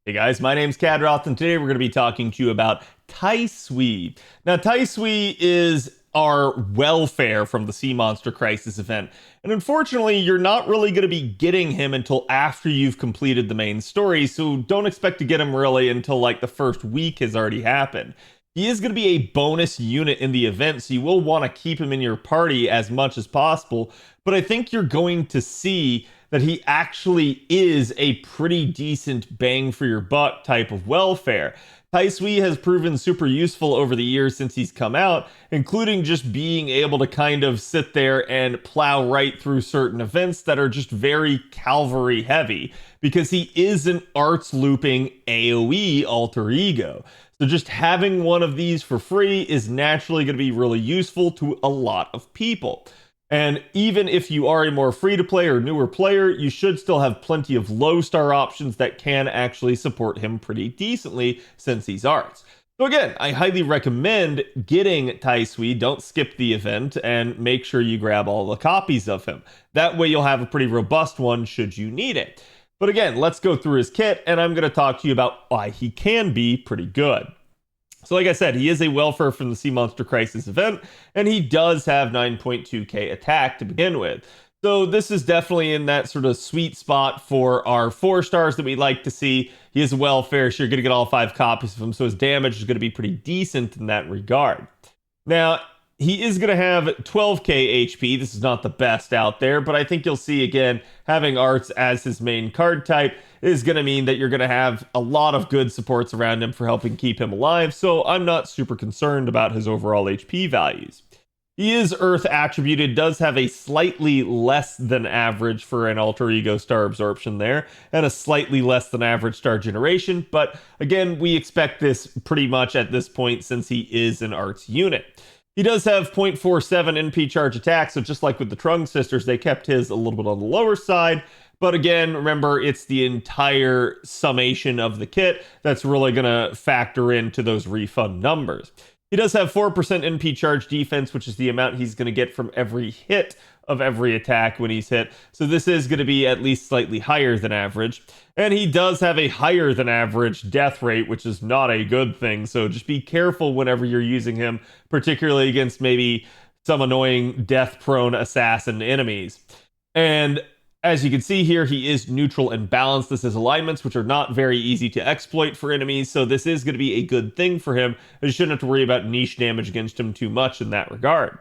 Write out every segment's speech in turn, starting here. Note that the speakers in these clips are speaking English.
Hey guys, my name's Khadroth, and today we're going to be talking to you about Taisui. Now, Taisui is our welfare from the Sea Monster Crisis event, and unfortunately, you're not really going to be getting him until after you've completed the main story, so don't expect to get him really until like the first week has already happened. He is going to be a bonus unit in the event, so you will want to keep him in your party as much as possible, but I think you're going to see that he actually is a pretty decent bang for your buck type of welfare. Taisui has proven super useful over the years since he's come out, including just being able to kind of sit there and plow right through certain events that are just very cavalry heavy, because he is an arts looping AoE alter ego. So just having one of these for free is naturally going to be really useful to a lot of people. And even if you are a more free-to-play or newer player, you should still have plenty of low-star options that can actually support him pretty decently since he's arts. So again, I highly recommend getting Taisui. Don't skip the event and make sure you grab all the copies of him. That way you'll have a pretty robust one should you need it. But again, let's go through his kit, and I'm going to talk to you about why he can be pretty good. So like I said, he is a welfare from the Sea Monster Crisis event, and he does have 9.2k attack to begin with. So this is definitely in that sort of sweet spot for our 4 stars that we like to see. He is a welfare, so you're going to get all 5 copies of him, so his damage is going to be pretty decent in that regard. Now, he is going to have 12k HP. This is not the best out there, but I think you'll see, again, having arts as his main card type is going to mean that you're going to have a lot of good supports around him for helping keep him alive, so I'm not super concerned about his overall HP values. He is Earth attributed, does have a slightly less than average for an alter ego star absorption there, and a slightly less than average star generation, but again, we expect this pretty much at this point since he is an arts unit. He does have 0.47 NP charge attack, so just like with the Trung sisters, they kept his a little bit on the lower side. But again, remember, it's the entire summation of the kit that's really going to factor into those refund numbers. He does have 4% NP charge defense, which is the amount he's going to get from every hit of every attack when he's hit. So this is going to be at least slightly higher than average. And he does have a higher than average death rate, which is not a good thing. So just be careful whenever you're using him, particularly against maybe some annoying death-prone assassin enemies. And as you can see here, he is neutral and balanced. This is alignments, which are not very easy to exploit for enemies, so this is going to be a good thing for him. You shouldn't have to worry about niche damage against him too much in that regard.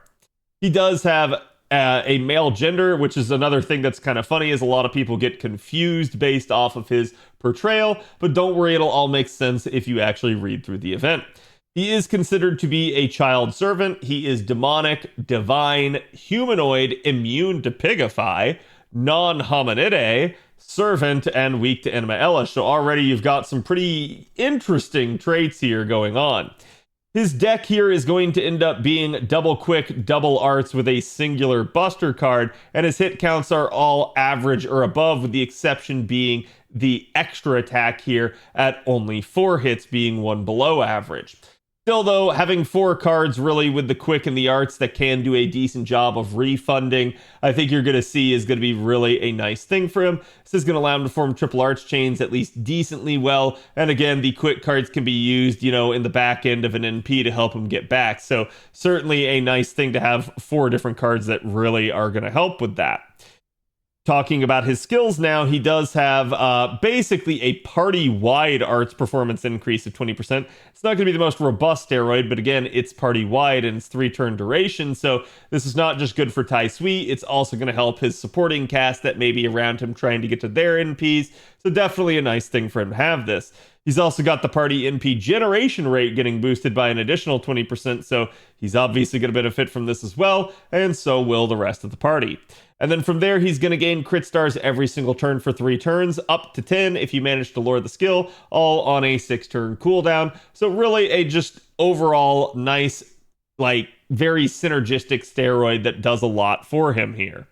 He does have a male gender, which is another thing that's kind of funny, is a lot of people get confused based off of his portrayal, but don't worry, it'll all make sense if you actually read through the event. He is considered to be a child servant. He is demonic, divine, humanoid, immune to pigify, non-hominidae, servant, and weak to anima elish. So already you've got some pretty interesting traits here going on. His deck here is going to end up being double quick, double arts with a singular buster card, and his hit counts are all average or above, with the exception being the extra attack here at only 4 hits, being 1 below average. Still though, having 4 cards really with the quick and the arts that can do a decent job of refunding, I think you're going to see is going to be really a nice thing for him. This is going to allow him to form triple arts chains at least decently well, and again, the quick cards can be used, in the back end of an NP to help him get back, so certainly a nice thing to have 4 different cards that really are going to help with that. Talking about his skills now, he does have basically a party-wide arts performance increase of 20%. It's not going to be the most robust steroid, but again, it's party-wide and it's 3-turn duration, so this is not just good for Taisui, it's also going to help his supporting cast that may be around him trying to get to their NPs, so definitely a nice thing for him to have this. He's also got the party NP generation rate getting boosted by an additional 20%, so he's obviously going to benefit from this as well, and so will the rest of the party. And then from there, he's going to gain crit stars every single turn for 3 turns, up to 10 if you manage to lure the skill, all on a 6-turn cooldown. So really a just overall nice, very synergistic steroid that does a lot for him here.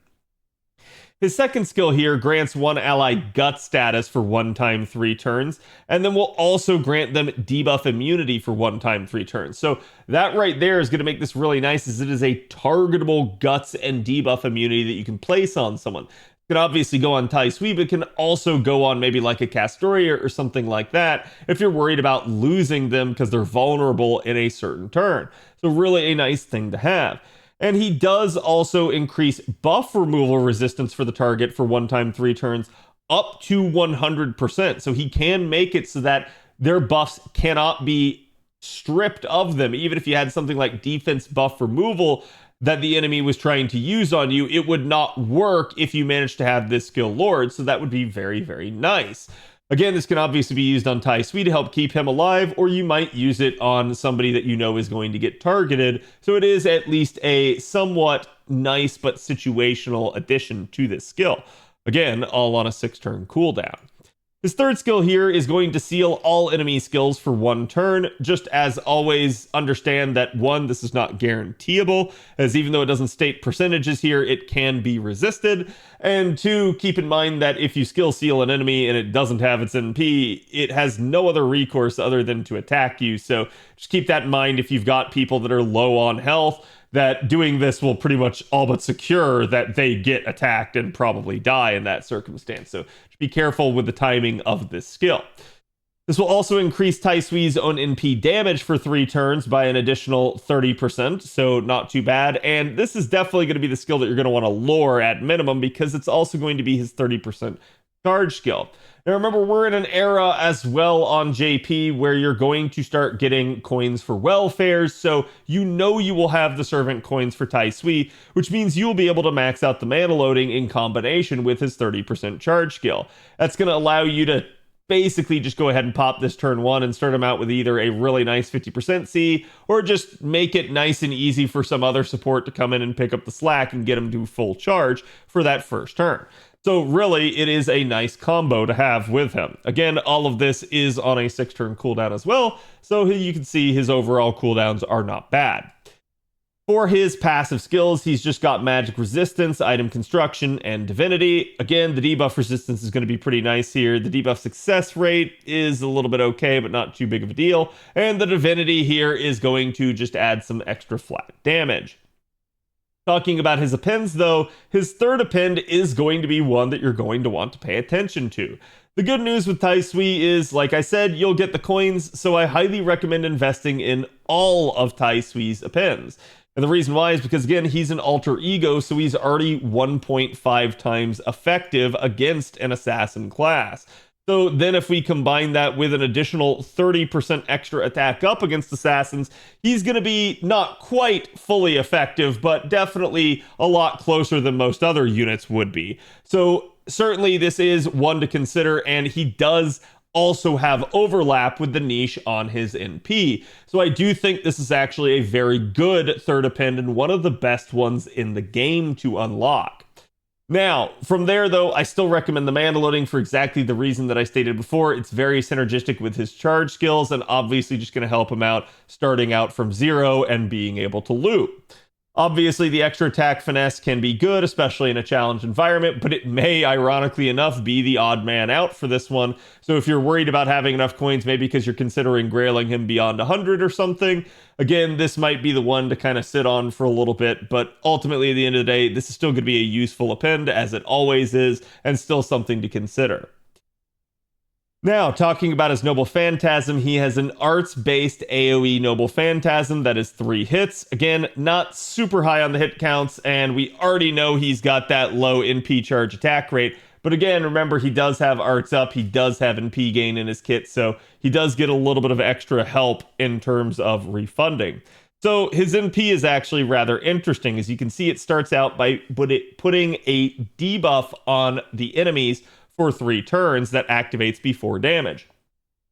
His second skill here grants one ally gut status for 1 time 3 turns, and then will also grant them debuff immunity for 1 time 3 turns. So that right there is going to make this really nice, as it is a targetable guts and debuff immunity that you can place on someone. Can obviously go on Taisui, but can also go on maybe like a Castoria or something like that if you're worried about losing them because they're vulnerable in a certain turn. So really a nice thing to have. And he does also increase buff removal resistance for the target for 1 time 3 turns up to 100%. So he can make it so that their buffs cannot be stripped of them. Even if you had something like defense buff removal that the enemy was trying to use on you, it would not work if you managed to have this skill Lord. So that would be very, very nice. Again, this can obviously be used on Taisui to help keep him alive, or you might use it on somebody that you know is going to get targeted. So it is at least a somewhat nice but situational addition to this skill. Again, all on a 6-turn cooldown. His third skill here is going to seal all enemy skills for 1 turn. Just as always, understand that 1, this is not guaranteeable, as even though it doesn't state percentages here, it can be resisted. And 2, keep in mind that if you skill seal an enemy and it doesn't have its NP, it has no other recourse other than to attack you. So just keep that in mind if you've got people that are low on health, that doing this will pretty much all but secure that they get attacked and probably die in that circumstance. So just be careful with the timing of this skill. This will also increase Taisui's own NP damage for 3 turns by an additional 30%, so not too bad. And this is definitely going to be the skill that you're going to want to lure at minimum, because it's also going to be his 30% charge skill. Now remember, we're in an era as well on JP where you're going to start getting coins for welfares, so you know you will have the servant coins for Taisui, which means you'll be able to max out the mana loading in combination with his 30% charge skill. That's going to allow you to basically just go ahead and pop this turn 1 and start him out with either a really nice 50% C, or just make it nice and easy for some other support to come in and pick up the slack and get him to full charge for that first turn. So really, it is a nice combo to have with him. Again, all of this is on a 6-turn cooldown as well, so you can see his overall cooldowns are not bad. For his passive skills, he's just got magic resistance, item construction, and divinity. Again, the debuff resistance is going to be pretty nice here. The debuff success rate is a little bit okay, but not too big of a deal. And the divinity here is going to just add some extra flat damage. Talking about his appends, though, his third append is going to be one that you're going to want to pay attention to. The good news with Taisui is, like I said, you'll get the coins, so I highly recommend investing in all of Taisui's appends. And the reason why is because, again, he's an alter ego, so he's already 1.5 times effective against an assassin class. So then if we combine that with an additional 30% extra attack up against assassins, he's going to be not quite fully effective, but definitely a lot closer than most other units would be. So certainly this is one to consider, and he does also have overlap with the niche on his NP. So I do think this is actually a very good third append and one of the best ones in the game to unlock. Now, from there, though, I still recommend the mana loading for exactly the reason that I stated before. It's very synergistic with his charge skills and obviously just going to help him out starting out from 0 and being able to loot. Obviously, the extra attack finesse can be good, especially in a challenge environment, but it may, ironically enough, be the odd man out for this one. So if you're worried about having enough coins, maybe because you're considering grailing him beyond 100 or something, again, this might be the one to kind of sit on for a little bit, but ultimately, at the end of the day, this is still going to be a useful append, as it always is, and still something to consider. Now, talking about his Noble Phantasm, he has an arts-based AoE Noble Phantasm that is 3 hits. Again, not super high on the hit counts, and we already know he's got that low NP charge attack rate. But again, remember, he does have arts up, he does have NP gain in his kit, so he does get a little bit of extra help in terms of refunding. So his NP is actually rather interesting. As you can see, it starts out by putting a debuff on the enemies for 3 turns that activates before damage.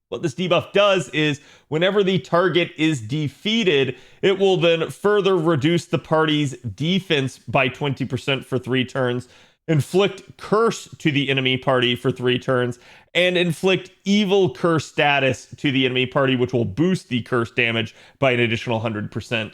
What this debuff does is whenever the target is defeated, it will then further reduce the party's defense by 20% for 3 turns, inflict curse to the enemy party for 3 turns, and inflict evil curse status to the enemy party, which will boost the curse damage by an additional 100%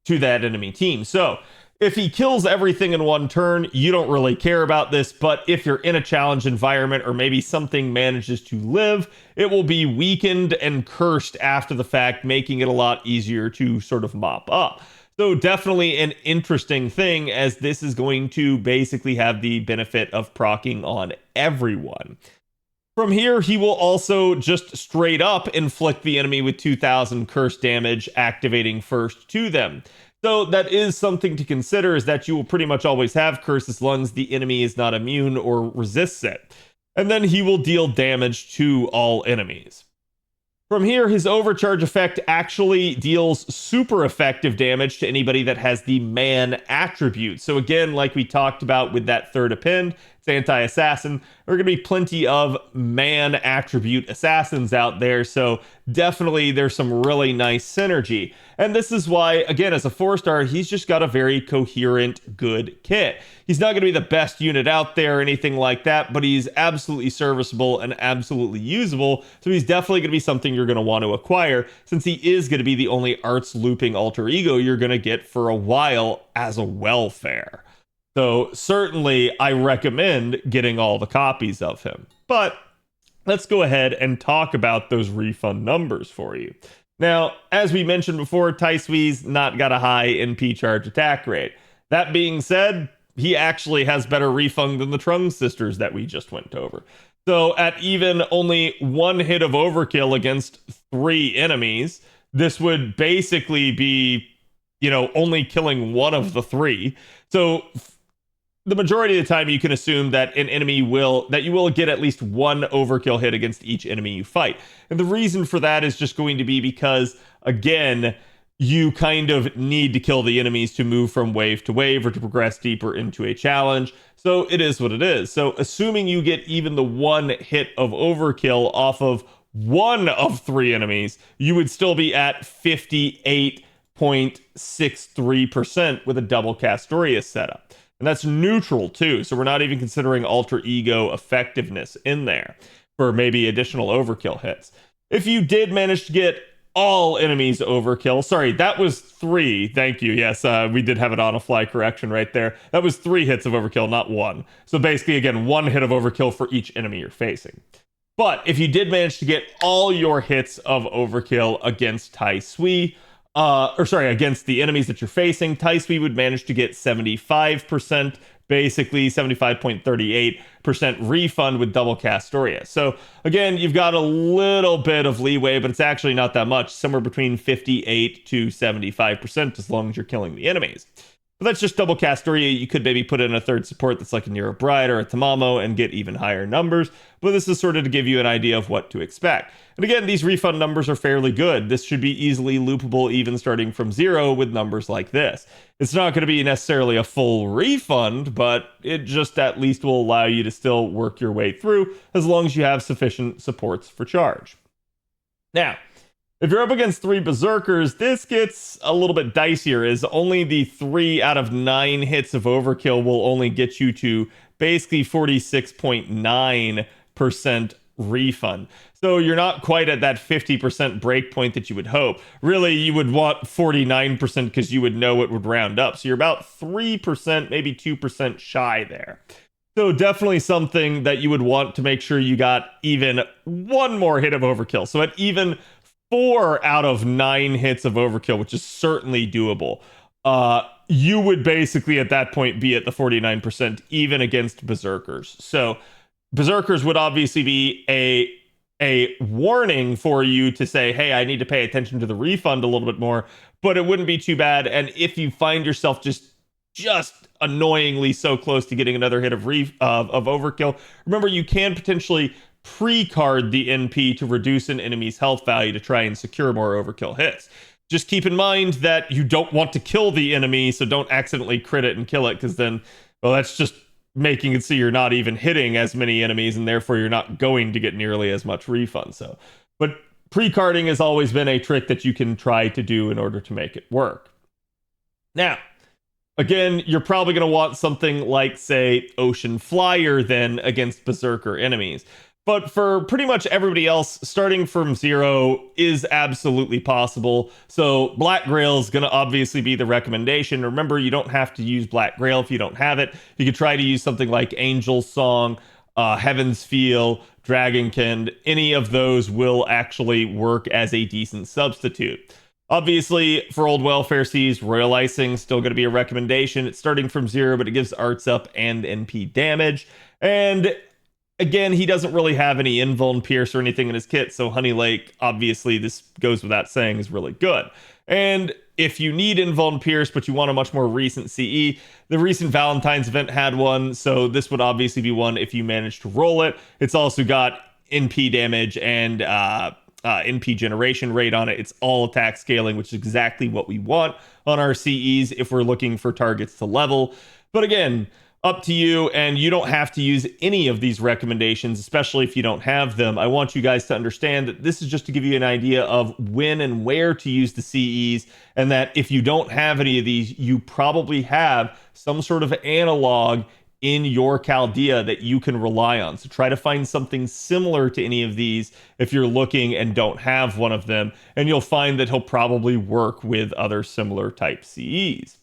to that enemy team. So if he kills everything in 1 turn, you don't really care about this, but if you're in a challenge environment or maybe something manages to live, it will be weakened and cursed after the fact, making it a lot easier to sort of mop up. So definitely an interesting thing, as this is going to basically have the benefit of proccing on everyone. From here, he will also just straight up inflict the enemy with 2000 curse damage, activating first to them. So that is something to consider, is that you will pretty much always have curse as long as the enemy is not immune or resists it. And then he will deal damage to all enemies. From here, his overcharge effect actually deals super effective damage to anybody that has the man attribute. So again, like we talked about with that third append, it's anti-assassin. There are going to be plenty of man attribute assassins out there, so definitely there's some really nice synergy. And this is why, again, as a 4-star, he's just got a very coherent, good kit. He's not going to be the best unit out there or anything like that, but he's absolutely serviceable and absolutely usable, so he's definitely going to be something you're going to want to acquire, since he is going to be the only arts looping alter ego you're going to get for a while as a welfare. So certainly I recommend getting all the copies of him. But let's go ahead and talk about those refund numbers for you. Now, as we mentioned before, Taisui's not got a high NP charge attack rate. That being said, he actually has better refund than the Trung sisters that we just went over. So at even only 1 hit of overkill against 3 enemies, this would basically be, only killing 1 of the 3. So the majority of the time, you can assume that you will get at least 1 overkill hit against each enemy you fight. And the reason for that is just going to be because, again, you kind of need to kill the enemies to move from wave to wave or to progress deeper into a challenge. So it is what it is. So assuming you get even the 1 hit of overkill off of 1 of 3 enemies, you would still be at 58.63% with a double Castorius setup. And that's neutral too, so we're not even considering alter ego effectiveness in there for maybe additional overkill hits. If you did manage to get all enemies overkill, sorry, that was 3, thank you, yes, we did have an on-a-fly correction right there. That was 3 hits of overkill, not 1. So basically, again, 1 hit of overkill for each enemy you're facing. But if you did manage to get all your hits of overkill against Taisui, against the enemies that you're facing, Taisui would manage to get 75%, basically 75.38% refund with double Castoria. So again, you've got a little bit of leeway, but it's actually not that much, somewhere between 58 to 75% as long as you're killing the enemies. But that's just double Castoria. You could maybe put in a third support that's like a Nero Bride or a Tamamo and get even higher numbers. But this is sort of to give you an idea of what to expect. And again, these refund numbers are fairly good. This should be easily loopable even starting from 0 with numbers like this. It's not going to be necessarily a full refund, but it just at least will allow you to still work your way through as long as you have sufficient supports for charge. Now, if you're up against 3 Berserkers, this gets a little bit dicier, as only the 3 out of 9 hits of overkill will only get you to basically 46.9% refund. So you're not quite at that 50% breakpoint that you would hope. Really, you would want 49% because you would know it would round up. So you're about 3%, maybe 2% shy there. So definitely something that you would want to make sure you got even 1 more hit of overkill. So at even 4 out of 9 hits of overkill, which is certainly doable, you would basically at that point be at the 49% even against Berserkers. So Berserkers would obviously be a warning for you to say, hey, I need to pay attention to the refund a little bit more, but it wouldn't be too bad. And if you find yourself just annoyingly so close to getting another hit of overkill, remember you can potentially pre-card the NP to reduce an enemy's health value to try and secure more overkill hits. Just keep in mind that you don't want to kill the enemy, so don't accidentally crit it and kill it, because then, well, that's just making it so you're not even hitting as many enemies, and therefore you're not going to get nearly as much refund. So, but pre-carding has always been a trick that you can try to do in order to make it work. Now, again, you're probably going to want something like, say, Ocean Flyer then against Berserker enemies. But for pretty much everybody else, starting from 0 is absolutely possible. So Black Grail is going to obviously be the recommendation. Remember, you don't have to use Black Grail if you don't have it. You could try to use something like Angel's Song, Heaven's Feel, Dragonkind. Any of those will actually work as a decent substitute. Obviously, for old welfare Cs, Royal Icing still going to be a recommendation. It's starting from 0, but it gives arts up and NP damage. And again, he doesn't really have any invuln pierce or anything in his kit, so Honey Lake, obviously, this goes without saying, is really good. And if you need invuln pierce, but you want a much more recent CE, the recent Valentine's event had one, so this would obviously be one if you manage to roll it. It's also got NP damage and NP generation rate on it. It's all attack scaling, which is exactly what we want on our CEs if we're looking for targets to level. But again, up to you, and you don't have to use any of these recommendations, especially if you don't have them. I want you guys to understand that this is just to give you an idea of when and where to use the CEs, and that if you don't have any of these, you probably have some sort of analog in your Chaldea that you can rely on. So try to find something similar to any of these if you're looking and don't have one of them, and you'll find that he'll probably work with other similar type CEs.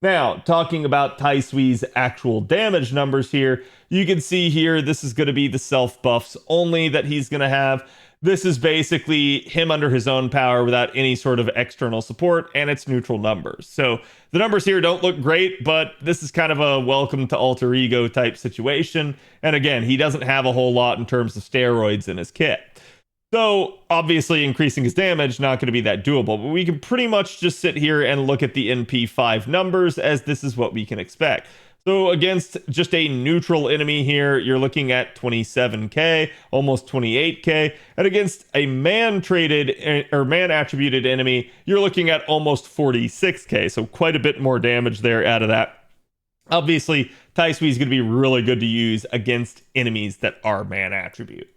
Now, talking about Taisui's actual damage numbers here, you can see here this is going to be the self buffs only that he's going to have. This is basically him under his own power without any sort of external support, and it's neutral numbers. So the numbers here don't look great, but this is kind of a welcome to alter ego type situation. And again, he doesn't have a whole lot in terms of steroids in his kit. So obviously increasing his damage, not going to be that doable, but we can pretty much just sit here and look at the NP5 numbers, as this is what we can expect. So against just a neutral enemy here, you're looking at 27k, almost 28k, and against a man traded or man attributed enemy, you're looking at almost 46k, so quite a bit more damage there out of that. Obviously, Taisui is going to be really good to use against enemies that are man attribute.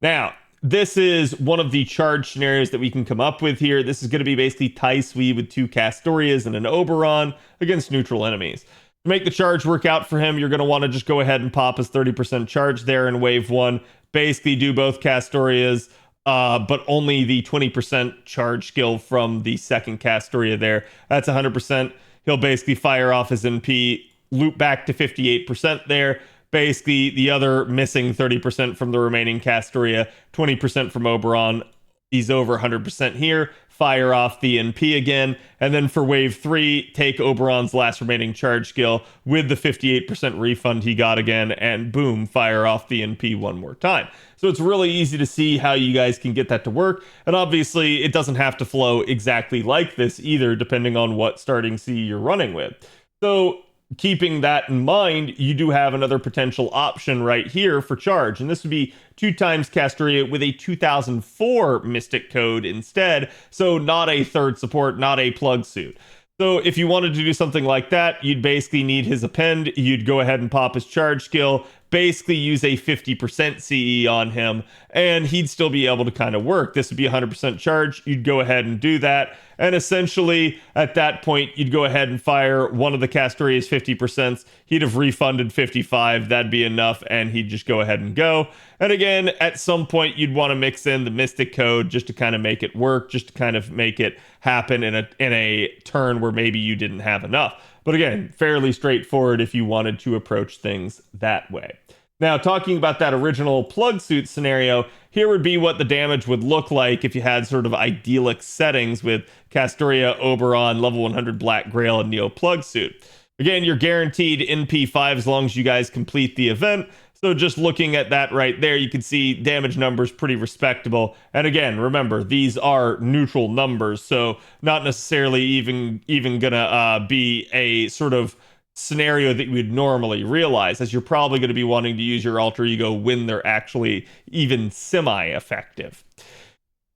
Now, this is one of the charge scenarios that we can come up with here. This is going to be basically Taisui with 2 Castorias and an Oberon against neutral enemies. To make the charge work out for him, you're going to want to just go ahead and pop his 30% charge there in wave 1. Basically do both Castorias, but only the 20% charge skill from the second Castoria there. That's 100%. He'll basically fire off his NP, loop back to 58% there. Basically, the other missing 30% from the remaining Castoria, 20% from Oberon. He's over 100% here. Fire off the NP again. And then for wave 3, take Oberon's last remaining charge skill with the 58% refund he got again. And boom, fire off the NP one more time. So it's really easy to see how you guys can get that to work. And obviously, it doesn't have to flow exactly like this either, depending on what starting C you're running with. So keeping that in mind, you do have another potential option right here for charge, and this would be 2 times Castoria with a 2004 Mystic Code instead, so not a third support, not a plug suit. So if you wanted to do something like that, you'd basically need his append, you'd go ahead and pop his charge skill, basically use a 50% CE on him, and he'd still be able to kind of work. This would be 100% charge, you'd go ahead and do that, and essentially at that point you'd go ahead and fire one of the Castoria's 50%, he'd have refunded 55, that'd be enough, and he'd just go ahead and go. And again, at some point you'd want to mix in the Mystic Code just to kind of make it work, just to kind of make it happen in a turn where maybe you didn't have enough. But again, fairly straightforward if you wanted to approach things that way. Now, talking about that original plug suit scenario, here would be what the damage would look like if you had sort of idyllic settings with Castoria, Oberon, level 100 Black Grail, and Neo plug suit. Again, you're guaranteed NP5 as long as you guys complete the event. So just looking at that right there, you can see damage numbers pretty respectable. And again, remember, these are neutral numbers, so not necessarily even gonna be a sort of scenario that you would normally realize, as you're probably going to be wanting to use your alter ego when they're actually even semi-effective.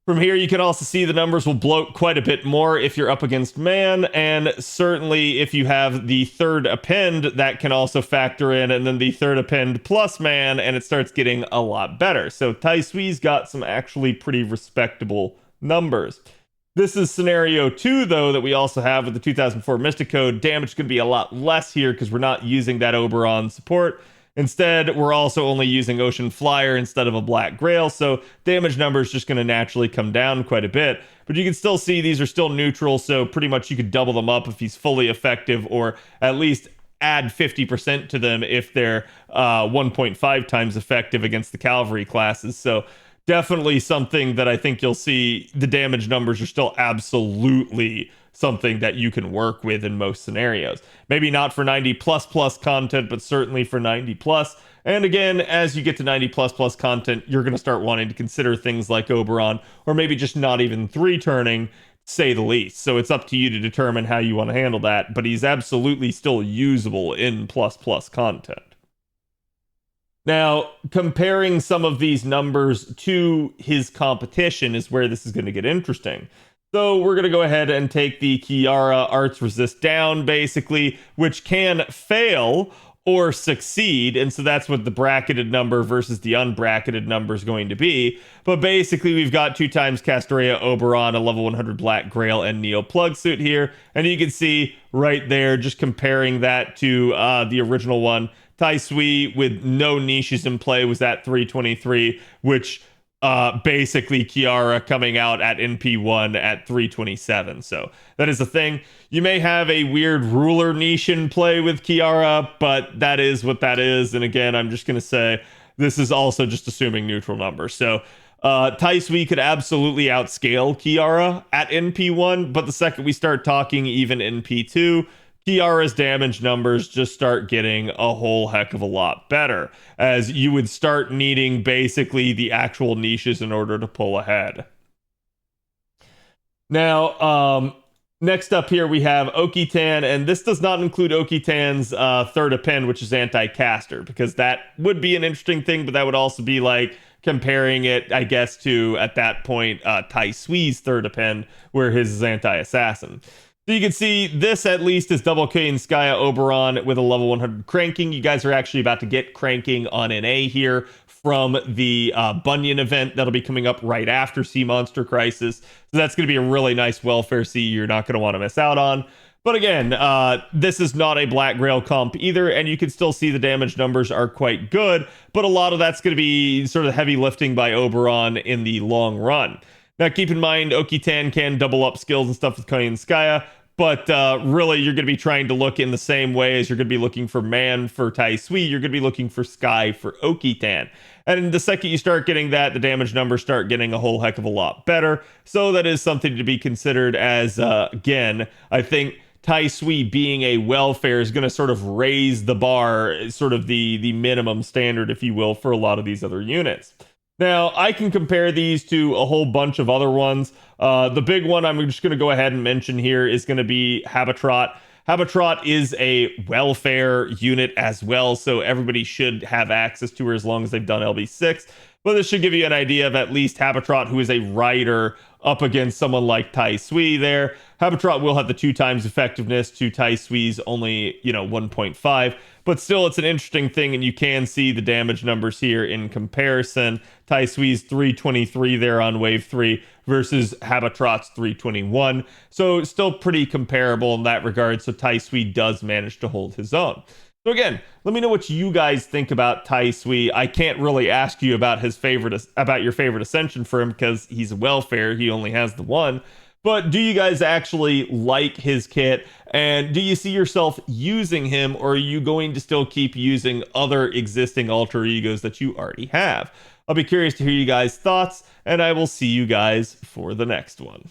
From here, you can also see the numbers will bloat quite a bit more if you're up against man, and certainly if you have the third append, that can also factor in, and then the third append plus man, and it starts getting a lot better. So Taisui's got some actually pretty respectable numbers. This is scenario 2, though, that we also have with the 2004 Mystic Code. Damage is going to be a lot less here because we're not using that Oberon support. Instead, we're also only using Ocean Flyer instead of a Black Grail, so damage number is just going to naturally come down quite a bit. But you can still see these are still neutral, so pretty much you could double them up if he's fully effective, or at least add 50% to them if they're 1.5 times effective against the cavalry classes. So definitely something that I think you'll see. The damage numbers are still absolutely something that you can work with in most scenarios. Maybe not for 90 plus plus content, but certainly for 90 plus. And again, as you get to 90 plus plus content, you're going to start wanting to consider things like Oberon, or maybe just not even 3-turning, say the least. So it's up to you to determine how you want to handle that, but he's absolutely still usable in plus plus content. Now, comparing some of these numbers to his competition is where this is going to get interesting. So we're going to go ahead and take the Kiara Arts Resist down, basically, which can fail or succeed. And so that's what the bracketed number versus the unbracketed number is going to be. But basically, we've got 2 times Castrea, Oberon, a level 100 Black Grail, and Neo Plug Suit here. And you can see right there, just comparing that to the original one, Taisui with no niches in play was at 323, which basically Kiara coming out at NP1 at 327. So that is a thing. You may have a weird ruler niche in play with Kiara, but that is what that is. And again, I'm just going to say this is also just assuming neutral numbers. So Taisui could absolutely outscale Kiara at NP1, but the second we start talking even NP2, Kiara's damage numbers just start getting a whole heck of a lot better, as you would start needing basically the actual niches in order to pull ahead. Now, next up here we have Okitan, and this does not include Okitan's third append, which is anti-caster, because that would be an interesting thing, but that would also be like comparing it, I guess, to, at that point, Taisui's third append, where his is anti-assassin. So you can see this at least is double K and Skya Oberon with a level 100 cranking. You guys are actually about to get cranking on an A here from the Bunyan event that'll be coming up right after Sea Monster Crisis. So that's going to be a really nice welfare sea you're not going to want to miss out on. But again, this is not a Black Grail comp either, and you can still see the damage numbers are quite good, but a lot of that's going to be sort of heavy lifting by Oberon in the long run. Now, keep in mind, Okitan can double up skills and stuff with Kai and Skya, but really, you're going to be trying to look in the same way as you're going to be looking for Man for Taisui, you're going to be looking for Sky for Okitan. And the second you start getting that, the damage numbers start getting a whole heck of a lot better. So that is something to be considered as, again, I think Taisui being a welfare is going to sort of raise the bar, sort of the minimum standard, if you will, for a lot of these other units. Now, I can compare these to a whole bunch of other ones. The big one I'm just going to go ahead and mention here is going to be Habitrot. Habitrot is a welfare unit as well, so everybody should have access to her as long as they've done LB6. But this should give you an idea of at least Habitrot, who is a rider, up against someone like Taisui there. Habitrot will have the 2 times effectiveness to Taisui's only, 1.5. But still, it's an interesting thing, and you can see the damage numbers here in comparison. Taisui's 323 there on wave 3 versus Habitrot's 321. So still pretty comparable in that regard. So Taisui does manage to hold his own. So again, let me know what you guys think about Taisui. I can't really ask you about your favorite ascension for him because he's a welfare. He only has the one. But do you guys actually like his kit? And do you see yourself using him, or are you going to still keep using other existing alter egos that you already have? I'll be curious to hear you guys' thoughts, and I will see you guys for the next one.